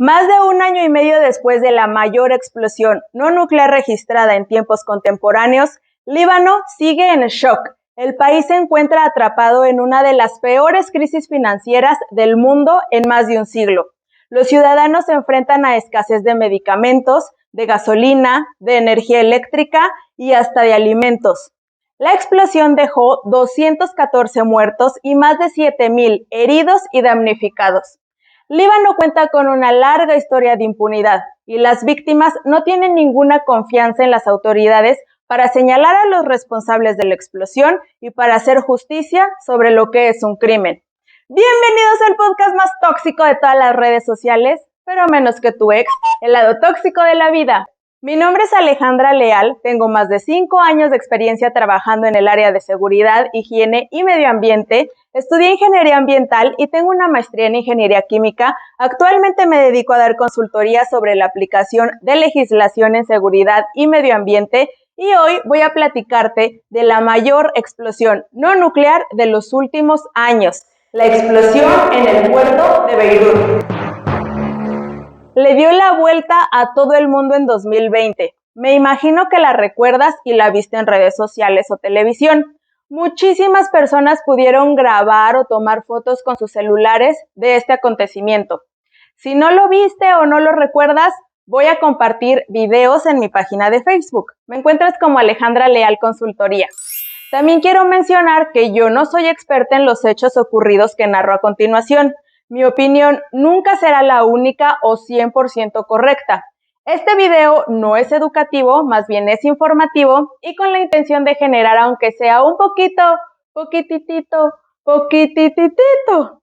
Más de un año y medio después de la mayor explosión no nuclear registrada en tiempos contemporáneos, Líbano sigue en shock. El país se encuentra atrapado en una de las peores crisis financieras del mundo en más de un siglo. Los ciudadanos se enfrentan a escasez de medicamentos, de gasolina, de energía eléctrica y hasta de alimentos. La explosión dejó 214 muertos y más de 7,000 heridos y damnificados. Líbano cuenta con una larga historia de impunidad y las víctimas no tienen ninguna confianza en las autoridades para señalar a los responsables de la explosión y para hacer justicia sobre lo que es un crimen. Bienvenidos al podcast más tóxico de todas las redes sociales, pero menos que tu ex, el lado tóxico de la vida. Mi nombre es Alejandra Leal, tengo más de 5 años de experiencia trabajando en el área de seguridad, higiene y medio ambiente. Estudié ingeniería ambiental y tengo una maestría en ingeniería química. Actualmente me dedico a dar consultoría sobre la aplicación de legislación en seguridad y medio ambiente y hoy voy a platicarte de la mayor explosión no nuclear de los últimos años, la explosión en el puerto de Beirut. Le dio la vuelta a todo el mundo en 2020. Me imagino que la recuerdas y la viste en redes sociales o televisión. Muchísimas personas pudieron grabar o tomar fotos con sus celulares de este acontecimiento. Si no lo viste o no lo recuerdas, voy a compartir videos en mi página de Facebook. Me encuentras como Alejandra Leal Consultoría. También quiero mencionar que yo no soy experta en los hechos ocurridos que narro a continuación. Mi opinión nunca será la única o 100% correcta. Este video no es educativo, más bien es informativo y con la intención de generar, aunque sea un poquititito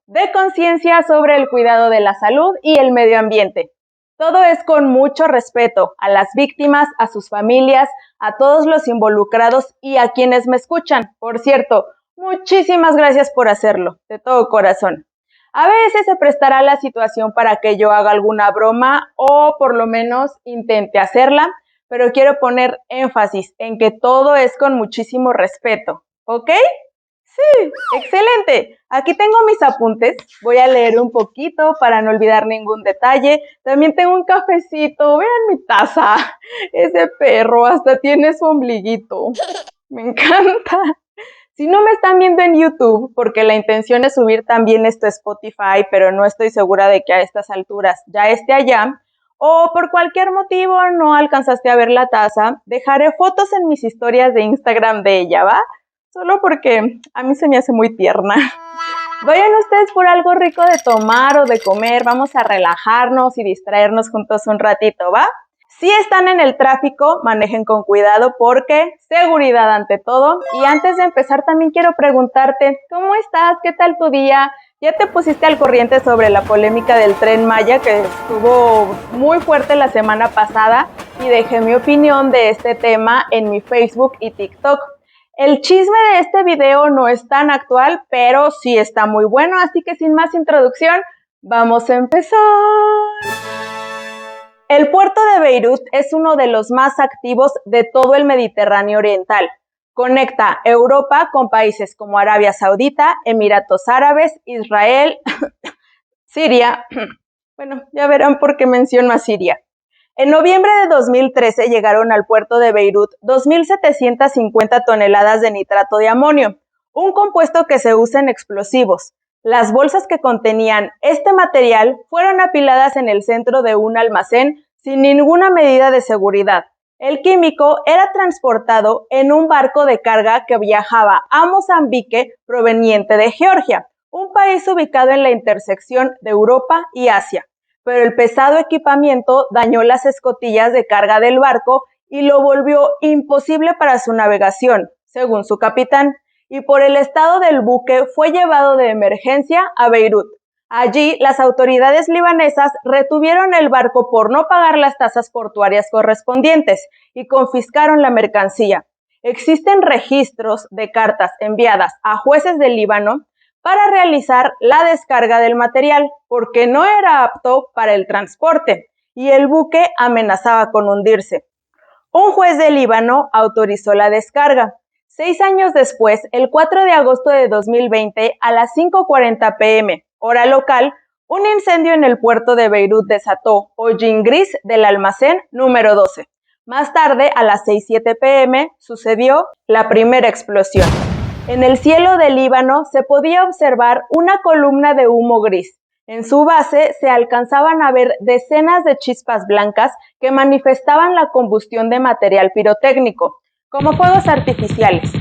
de conciencia sobre el cuidado de la salud y el medio ambiente. Todo es con mucho respeto a las víctimas, a sus familias, a todos los involucrados y a quienes me escuchan. Por cierto, muchísimas gracias por hacerlo, de todo corazón. A veces se prestará la situación para que yo haga alguna broma o por lo menos intente hacerla, pero quiero poner énfasis en que todo es con muchísimo respeto, ¿ok? Sí, excelente. Aquí tengo mis apuntes. Voy a leer un poquito para no olvidar ningún detalle. También tengo un cafecito. Vean mi taza. Ese perro hasta tiene su ombliguito. Me encanta. Si no me están viendo en YouTube, porque la intención es subir también esto a Spotify, pero no estoy segura de que a estas alturas ya esté allá, o por cualquier motivo no alcanzaste a ver la taza, dejaré fotos en mis historias de Instagram de ella, ¿va? Solo porque a mí se me hace muy tierna. Vayan ustedes por algo rico de tomar o de comer, vamos a relajarnos y distraernos juntos un ratito, ¿va? Si están en el tráfico, manejen con cuidado porque seguridad ante todo. Y antes de empezar también quiero preguntarte, ¿cómo estás? ¿Qué tal tu día? ¿Ya te pusiste al corriente sobre la polémica del Tren Maya que estuvo muy fuerte la semana pasada? Y dejé mi opinión de este tema en mi Facebook y TikTok. El chisme de este video no es tan actual, pero sí está muy bueno, así que sin más introducción, vamos a empezar. El puerto de Beirut es uno de los más activos de todo el Mediterráneo Oriental. Conecta Europa con países como Arabia Saudita, Emiratos Árabes, Israel, Siria. Bueno, ya verán por qué menciono a Siria. En noviembre de 2013 llegaron al puerto de Beirut 2,750 toneladas de nitrato de amonio, un compuesto que se usa en explosivos. Las bolsas que contenían este material fueron apiladas en el centro de un almacén sin ninguna medida de seguridad. El químico era transportado en un barco de carga que viajaba a Mozambique proveniente de Georgia, un país ubicado en la intersección de Europa y Asia. Pero el pesado equipamiento dañó las escotillas de carga del barco y lo volvió imposible para su navegación, según su capitán. Y por el estado del buque fue llevado de emergencia a Beirut. Allí, las autoridades libanesas retuvieron el barco por no pagar las tasas portuarias correspondientes y confiscaron la mercancía. Existen registros de cartas enviadas a jueces del Líbano para realizar la descarga del material, porque no era apto para el transporte y el buque amenazaba con hundirse. Un juez del Líbano autorizó la descarga. 6 años después, el 4 de agosto de 2020, a las 5:40 p.m., hora local, Un incendio en el puerto de Beirut desató hollín gris del almacén número 12. Más tarde, a las 6:07 p.m., sucedió la primera explosión. En el cielo del Líbano se podía observar una columna de humo gris. En su base se alcanzaban a ver decenas de chispas blancas que manifestaban la combustión de material pirotécnico, como fuegos artificiales.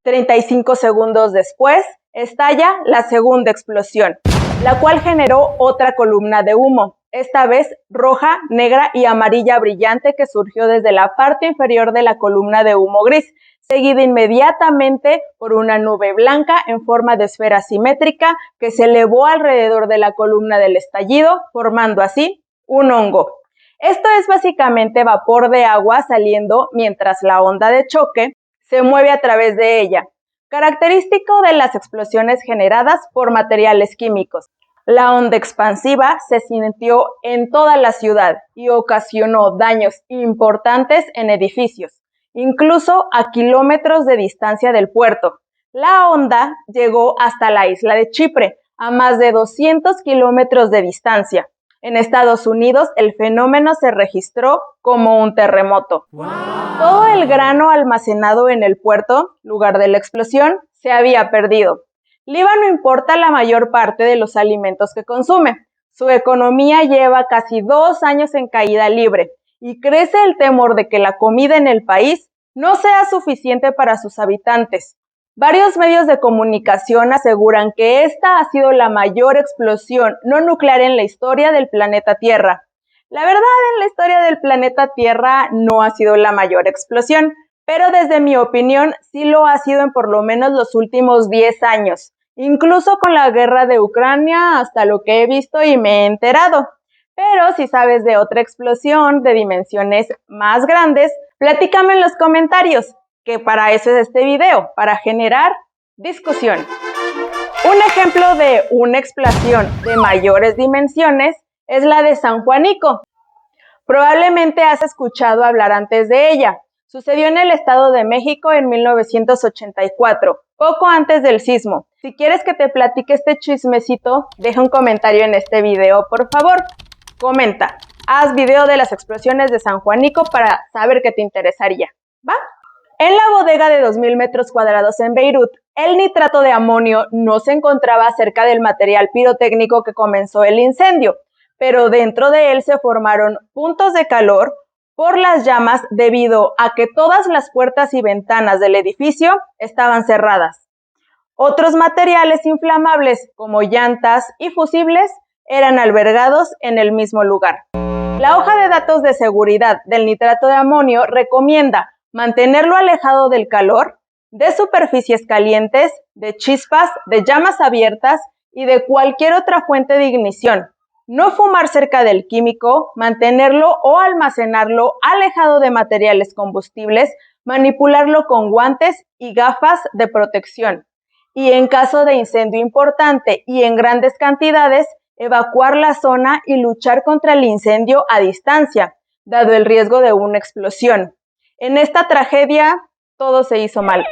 35 segundos después, estalla la segunda explosión, la cual generó otra columna de humo, esta vez roja, negra y amarilla brillante que surgió desde la parte inferior de la columna de humo gris, seguida inmediatamente por una nube blanca en forma de esfera simétrica que se elevó alrededor de la columna del estallido, formando así un hongo. Esto es básicamente vapor de agua saliendo mientras la onda de choque se mueve a través de ella, característico de las explosiones generadas por materiales químicos. La onda expansiva se sintió en toda la ciudad y ocasionó daños importantes en edificios, incluso a kilómetros de distancia del puerto. La onda llegó hasta la isla de Chipre, a más de 200 kilómetros de distancia. En Estados Unidos, el fenómeno se registró como un terremoto. ¡Wow! Todo el grano almacenado en el puerto, lugar de la explosión, se había perdido. Líbano importa la mayor parte de los alimentos que consume. Su economía lleva casi 2 años en caída libre y crece el temor de que la comida en el país no sea suficiente para sus habitantes. Varios medios de comunicación aseguran que esta ha sido la mayor explosión no nuclear en la historia del planeta Tierra. La verdad, en la historia del planeta Tierra no ha sido la mayor explosión, pero desde mi opinión sí lo ha sido en por lo menos los últimos 10 años, incluso con la guerra de Ucrania, hasta lo que he visto y me he enterado. Pero si sabes de otra explosión de dimensiones más grandes, platícame en los comentarios, que para eso es este video, para generar discusión. Un ejemplo de una explosión de mayores dimensiones es la de San Juanico. Probablemente has escuchado hablar antes de ella. Sucedió en el Estado de México en 1984, poco antes del sismo. Si quieres que te platique este chismecito, deja un comentario en este video, por favor. Comenta, haz video de las explosiones de San Juanico para saber qué te interesaría, ¿va? En la bodega de 2.000 metros cuadrados en Beirut, el nitrato de amonio no se encontraba cerca del material pirotécnico que comenzó el incendio, pero dentro de él se formaron puntos de calor por las llamas debido a que todas las puertas y ventanas del edificio estaban cerradas. Otros materiales inflamables como llantas y fusibles eran albergados en el mismo lugar. La hoja de datos de seguridad del nitrato de amonio recomienda mantenerlo alejado del calor, de superficies calientes, de chispas, de llamas abiertas y de cualquier otra fuente de ignición. No fumar cerca del químico, mantenerlo o almacenarlo alejado de materiales combustibles, manipularlo con guantes y gafas de protección. Y en caso de incendio importante y en grandes cantidades, evacuar la zona y luchar contra el incendio a distancia, dado el riesgo de una explosión. En esta tragedia, todo se hizo mal.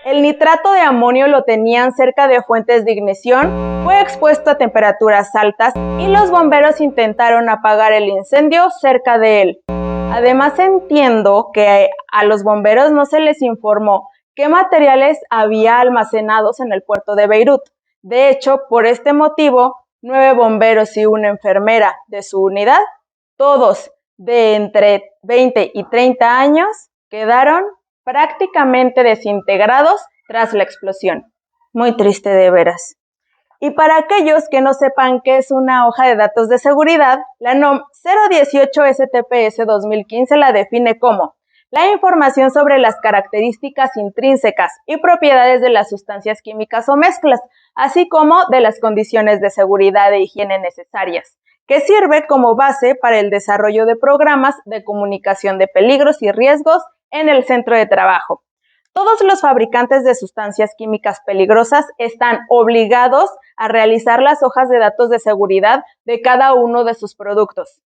El nitrato de amonio lo tenían cerca de fuentes de ignición, fue expuesto a temperaturas altas y los bomberos intentaron apagar el incendio cerca de él. Además, entiendo que a los bomberos no se les informó qué materiales había almacenados en el puerto de Beirut. De hecho, por este motivo, 9 bomberos y una enfermera de su unidad, todos de entre 20 y 30 años, quedaron prácticamente desintegrados tras la explosión. Muy triste de veras. Y para aquellos que no sepan qué es una hoja de datos de seguridad, la NOM 018 STPS 2015 la define como la información sobre las características intrínsecas y propiedades de las sustancias químicas o mezclas, así como de las condiciones de seguridad e higiene necesarias, que sirve como base para el desarrollo de programas de comunicación de peligros y riesgos en el centro de trabajo. Todos los fabricantes de sustancias químicas peligrosas están obligados a realizar las hojas de datos de seguridad de cada uno de sus productos.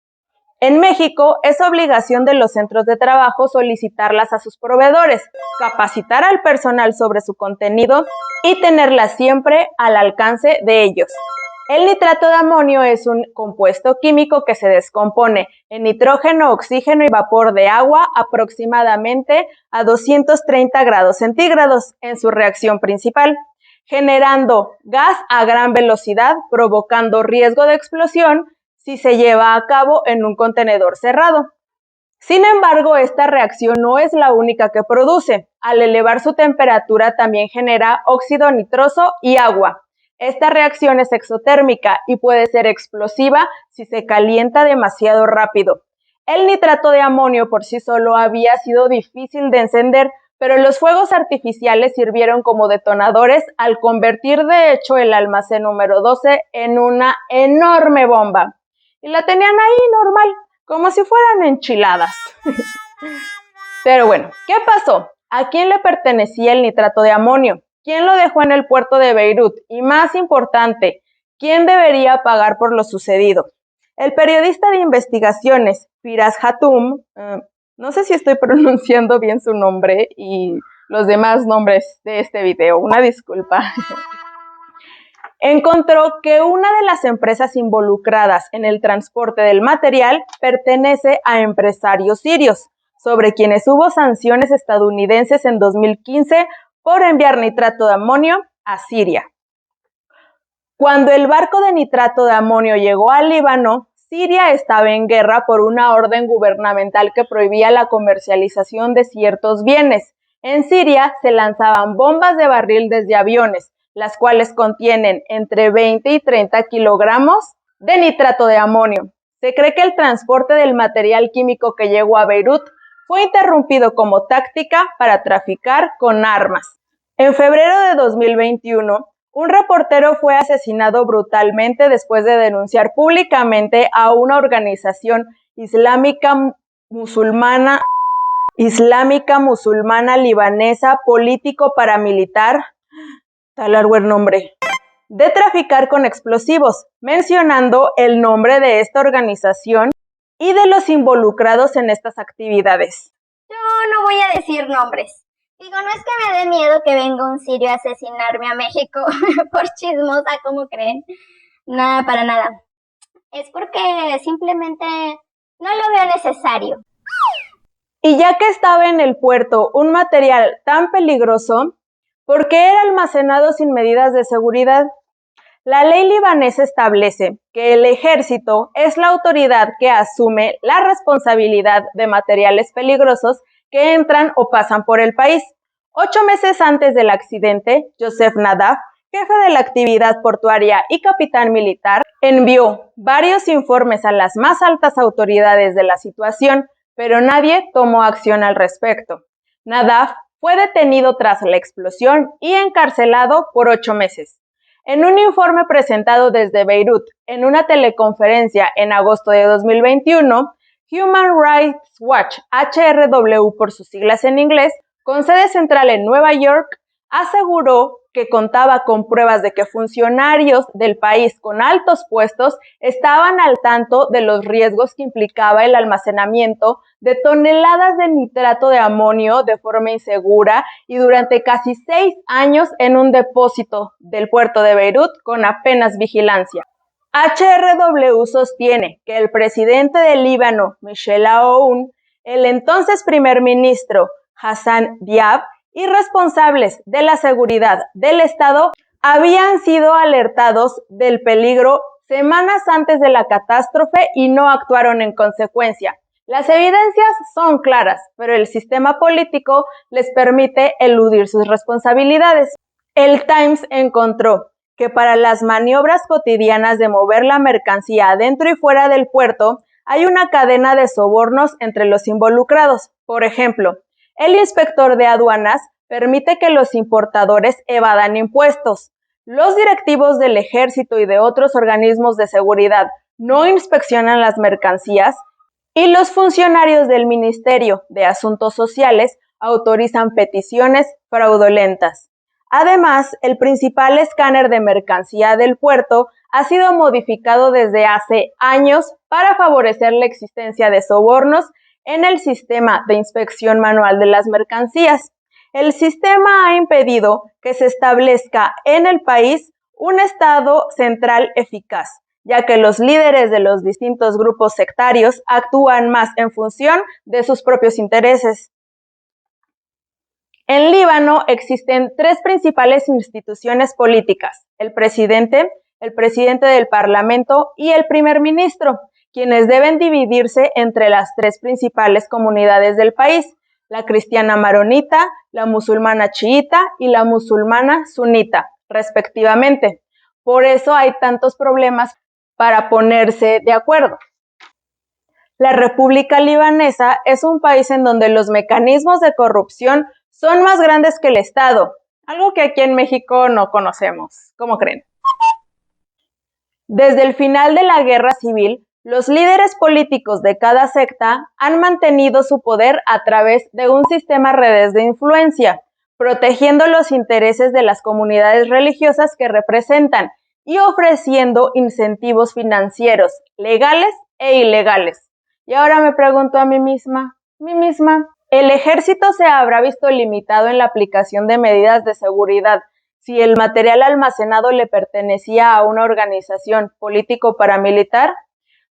En México, es obligación de los centros de trabajo solicitarlas a sus proveedores, capacitar al personal sobre su contenido y tenerlas siempre al alcance de ellos. El nitrato de amonio es un compuesto químico que se descompone en nitrógeno, oxígeno y vapor de agua aproximadamente a 230 grados centígrados en su reacción principal, generando gas a gran velocidad, provocando riesgo de explosión si se lleva a cabo en un contenedor cerrado. Sin embargo, esta reacción no es la única que produce. Al elevar su temperatura también genera óxido nitroso y agua. Esta reacción es exotérmica y puede ser explosiva si se calienta demasiado rápido. El nitrato de amonio por sí solo había sido difícil de encender, pero los fuegos artificiales sirvieron como detonadores al convertir de hecho el almacén número 12 en una enorme bomba. Y la tenían ahí normal, como si fueran enchiladas. Pero bueno, ¿qué pasó? ¿A quién le pertenecía el nitrato de amonio? ¿Quién lo dejó en el puerto de Beirut? Y más importante, ¿quién debería pagar por lo sucedido? El periodista de investigaciones, Firas Hatum, no sé si estoy pronunciando bien su nombre y los demás nombres de este video, una disculpa. Encontró que una de las empresas involucradas en el transporte del material pertenece a empresarios sirios, sobre quienes hubo sanciones estadounidenses en 2015 por enviar nitrato de amonio a Siria. Cuando el barco de nitrato de amonio llegó al Líbano, Siria estaba en guerra por una orden gubernamental que prohibía la comercialización de ciertos bienes. En Siria se lanzaban bombas de barril desde aviones, las cuales contienen entre 20 y 30 kilogramos de nitrato de amonio. Se cree que el transporte del material químico que llegó a Beirut fue interrumpido como táctica para traficar con armas. En febrero de 2021, un reportero fue asesinado brutalmente después de denunciar públicamente a una organización islámica musulmana libanesa político paramilitar, está largo el nombre, de traficar con explosivos, mencionando el nombre de esta organización y de los involucrados en estas actividades. Yo no voy a decir nombres. Digo, no es que me dé miedo que venga un sirio a asesinarme a México por chismosa, ¿cómo creen? Nada, para nada. Es porque simplemente no lo veo necesario. Y ya que estaba en el puerto un material tan peligroso, ¿por qué era almacenado sin medidas de seguridad? La ley libanesa establece que el ejército es la autoridad que asume la responsabilidad de materiales peligrosos que entran o pasan por el país. 8 meses antes del accidente, Joseph Nadaf, jefe de la actividad portuaria y capitán militar, envió varios informes a las más altas autoridades de la situación, pero nadie tomó acción al respecto. Nadaf fue detenido tras la explosión y encarcelado por 8 meses. En un informe presentado desde Beirut en una teleconferencia en agosto de 2021, Human Rights Watch, HRW por sus siglas en inglés, con sede central en Nueva York, aseguró que contaba con pruebas de que funcionarios del país con altos puestos estaban al tanto de los riesgos que implicaba el almacenamiento de toneladas de nitrato de amonio de forma insegura y durante casi 6 años en un depósito del puerto de Beirut con apenas vigilancia. HRW sostiene que el presidente del Líbano, Michel Aoun, el entonces primer ministro Hassan Diab y responsables de la seguridad del Estado habían sido alertados del peligro semanas antes de la catástrofe y no actuaron en consecuencia. Las evidencias son claras, pero el sistema político les permite eludir sus responsabilidades. El Times encontró que para las maniobras cotidianas de mover la mercancía adentro y fuera del puerto, hay una cadena de sobornos entre los involucrados. Por ejemplo, el inspector de aduanas permite que los importadores evadan impuestos. Los directivos del ejército y de otros organismos de seguridad no inspeccionan las mercancías y los funcionarios del Ministerio de Asuntos Sociales autorizan peticiones fraudulentas. Además, el principal escáner de mercancía del puerto ha sido modificado desde hace años para favorecer la existencia de sobornos en el sistema de inspección manual de las mercancías. El sistema ha impedido que se establezca en el país un Estado central eficaz, ya que los líderes de los distintos grupos sectarios actúan más en función de sus propios intereses. En Líbano existen tres principales instituciones políticas: el presidente del Parlamento y el primer ministro, quienes deben dividirse entre las tres principales comunidades del país: la cristiana maronita, la musulmana chiita y la musulmana sunita, respectivamente. Por eso hay tantos problemas para ponerse de acuerdo. La República Libanesa es un país en donde los mecanismos de corrupción son más grandes que el Estado, algo que aquí en México no conocemos. ¿Cómo creen? Desde el final de la guerra civil, los líderes políticos de cada secta han mantenido su poder a través de un sistema de redes de influencia, protegiendo los intereses de las comunidades religiosas que representan y ofreciendo incentivos financieros, legales e ilegales. Y ahora me pregunto a mí misma, ¿el ejército se habrá visto limitado en la aplicación de medidas de seguridad si el material almacenado le pertenecía a una organización político-paramilitar?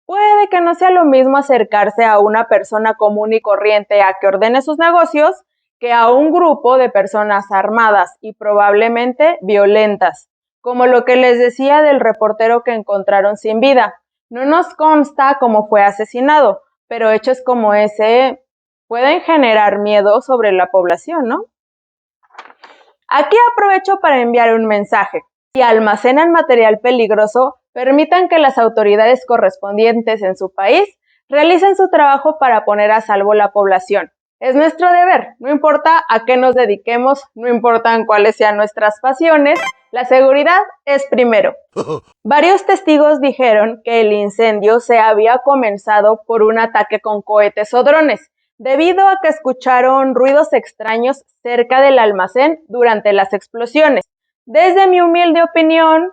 Puede que no sea lo mismo acercarse a una persona común y corriente a que ordene sus negocios que a un grupo de personas armadas y probablemente violentas, como lo que les decía del reportero que encontraron sin vida. No nos consta cómo fue asesinado, pero hechos como ese pueden generar miedo sobre la población, ¿no? Aquí aprovecho para enviar un mensaje. Si almacenan material peligroso, permitan que las autoridades correspondientes en su país realicen su trabajo para poner a salvo la población. Es nuestro deber, no importa a qué nos dediquemos, no importan cuáles sean nuestras pasiones, la seguridad es primero. Varios testigos dijeron que el incendio se había comenzado por un ataque con cohetes o drones, debido a que escucharon ruidos extraños cerca del almacén durante las explosiones. Desde mi humilde opinión,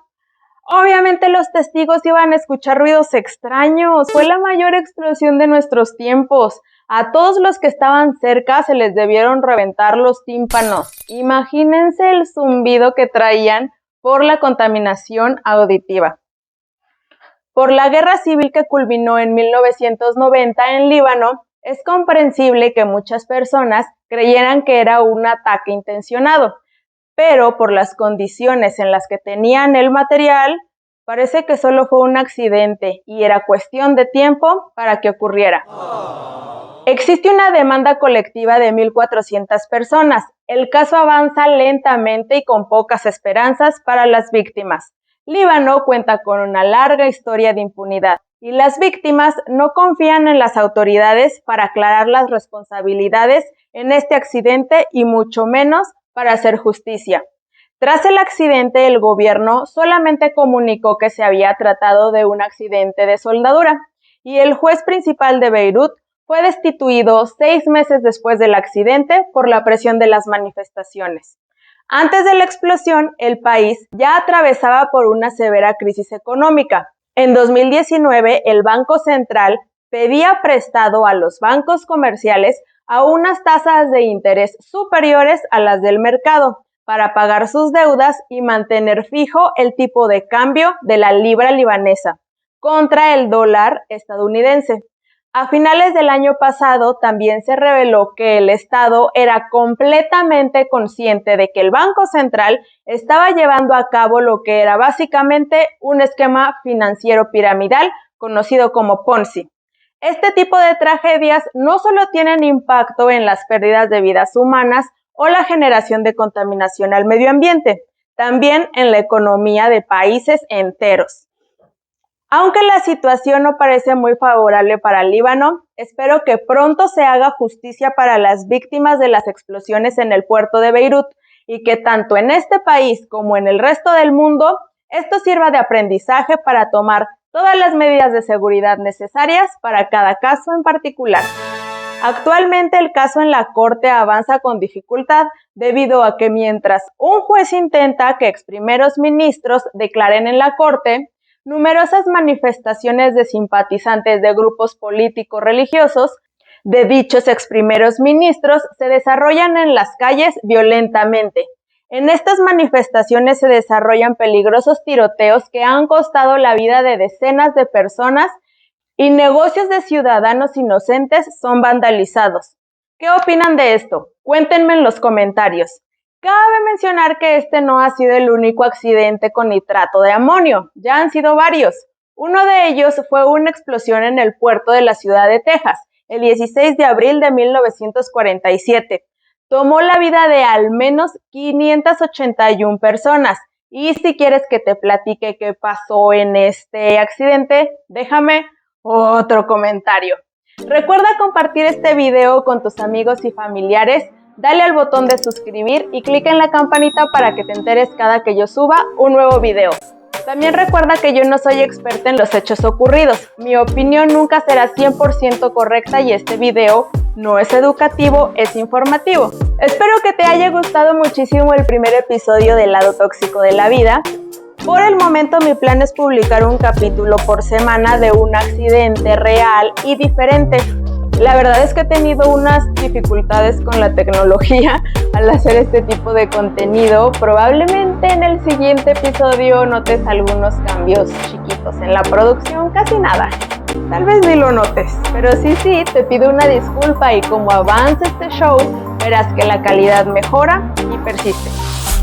obviamente los testigos iban a escuchar ruidos extraños. Fue la mayor explosión de nuestros tiempos. A todos los que estaban cerca se les debieron reventar los tímpanos. Imagínense el zumbido que traían por la contaminación auditiva. Por la guerra civil que culminó en 1990 en Líbano, es comprensible que muchas personas creyeran que era un ataque intencionado, pero por las condiciones en las que tenían el material, parece que solo fue un accidente y era cuestión de tiempo para que ocurriera. Existe una demanda colectiva de 1,400 personas. El caso avanza lentamente y con pocas esperanzas para las víctimas. Líbano cuenta con una larga historia de impunidad y las víctimas no confían en las autoridades para aclarar las responsabilidades en este accidente y mucho menos para hacer justicia. Tras el accidente, el gobierno solamente comunicó que se había tratado de un accidente de soldadura y el juez principal de Beirut fue destituido 6 meses después del accidente por la presión de las manifestaciones. Antes de la explosión, el país ya atravesaba por una severa crisis económica. En 2019, el Banco Central pedía prestado a los bancos comerciales a unas tasas de interés superiores a las del mercado para pagar sus deudas y mantener fijo el tipo de cambio de la libra libanesa contra el dólar estadounidense. A finales del año pasado también se reveló que el Estado era completamente consciente de que el Banco Central estaba llevando a cabo lo que era básicamente un esquema financiero piramidal conocido como Ponzi. Este tipo de tragedias no solo tienen impacto en las pérdidas de vidas humanas o la generación de contaminación al medio ambiente, también en la economía de países enteros. Aunque la situación no parece muy favorable para el Líbano, espero que pronto se haga justicia para las víctimas de las explosiones en el puerto de Beirut y que tanto en este país como en el resto del mundo, esto sirva de aprendizaje para tomar todas las medidas de seguridad necesarias para cada caso en particular. Actualmente el caso en la Corte avanza con dificultad debido a que mientras un juez intenta que exprimeros ministros declaren en la Corte, numerosas manifestaciones de simpatizantes de grupos políticos religiosos de dichos exprimeros ministros se desarrollan en las calles violentamente. En estas manifestaciones se desarrollan peligrosos tiroteos que han costado la vida de decenas de personas y negocios de ciudadanos inocentes son vandalizados. ¿Qué opinan de esto? Cuéntenme en los comentarios. Cabe mencionar que este no ha sido el único accidente con nitrato de amonio, ya han sido varios. Uno de ellos fue una explosión en el puerto de la ciudad de Texas, el 16 de abril de 1947. Tomó la vida de al menos 581 personas. Y si quieres que te platique qué pasó en este accidente, déjame otro comentario. Recuerda compartir este video con tus amigos y familiares, dale al botón de suscribir y clica en la campanita para que te enteres cada que yo suba un nuevo video. También recuerda que yo no soy experta en los hechos ocurridos. Mi opinión nunca será 100% correcta y este video no es educativo, es informativo. Espero que te haya gustado muchísimo el primer episodio del lado tóxico de la vida. Por el momento mi plan es publicar un capítulo por semana de un accidente real y diferente. La verdad es que he tenido unas dificultades con la tecnología al hacer este tipo de contenido. Probablemente en el siguiente episodio notes algunos cambios chiquitos en la producción, casi nada. Tal vez ni lo notes, pero sí, te pido una disculpa y como avance este show, verás que la calidad mejora y persiste.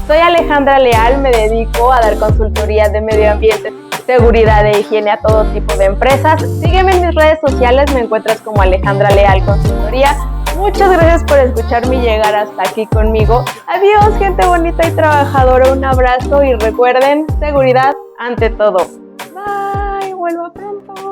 Soy Alejandra Leal, me dedico a dar consultoría de medio ambiente, seguridad e higiene a todo tipo de empresas. Sígueme en mis redes sociales, me encuentras como Alejandra Leal Consultoría. Muchas gracias por escucharme y llegar hasta aquí conmigo. Adiós, gente bonita y trabajadora, un abrazo y recuerden, seguridad ante todo. Bye, vuelvo pronto.